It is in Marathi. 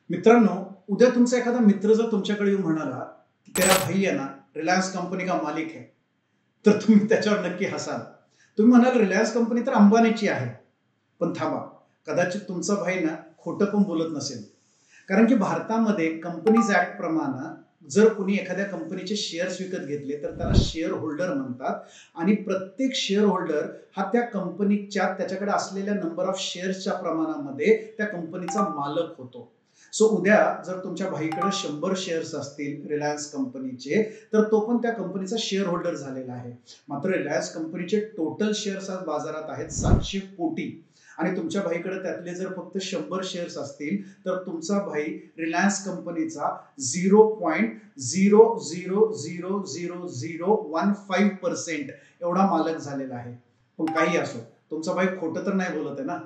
मित्रांनो, उद्या तुमचा एखादा मित्र जर तुमच्याकडे येऊन म्हणाला की तेरा भाई है ना रिलायन्स कंपनी का मालिक है, तर तुम्ही त्याच्यावर नक्की हसाल. तुम्ही म्हणाल रिलायन्स कंपनी तर अंबानीची आहे. पण थांबा, कदाचित तुमचा भाई ना खोटं पण बोलत नसेल. कारण की भारतामध्ये कंपनीज ऍक्ट प्रमाणे जर कोणी एखाद्या कंपनीचे शेअर्स विकत घेतले तर त्याला शेअर होल्डर म्हणतात आणि प्रत्येक शेअर होल्डर हा त्या कंपनीच्या त्याच्याकडे असलेल्या नंबर ऑफ शेअर्सच्या प्रमाणामध्ये त्या कंपनीचा मालक होतो. सो उद्या जर तुमच्या भाईकडे 100 शेअर्स असतील रिलायन्स कंपनीचे, तर तो पण त्या कंपनीचा शेअर होल्डर झालेला आहे. मात्र रिलायन्स कंपनीचे टोटल शेअर्स आज बाजारात आहेत 700 कोटी आणि तुमच्या भाईकडे त्यातले जर फक्त 100 शेअर्स असतील तर तुमचा भाई रिलायन्स कंपनीचा 0.0000015% एवढा मालक झालेला आहे. पण काही असो, तुमचा भाई खोटं तर नाही बोलत आहे ना.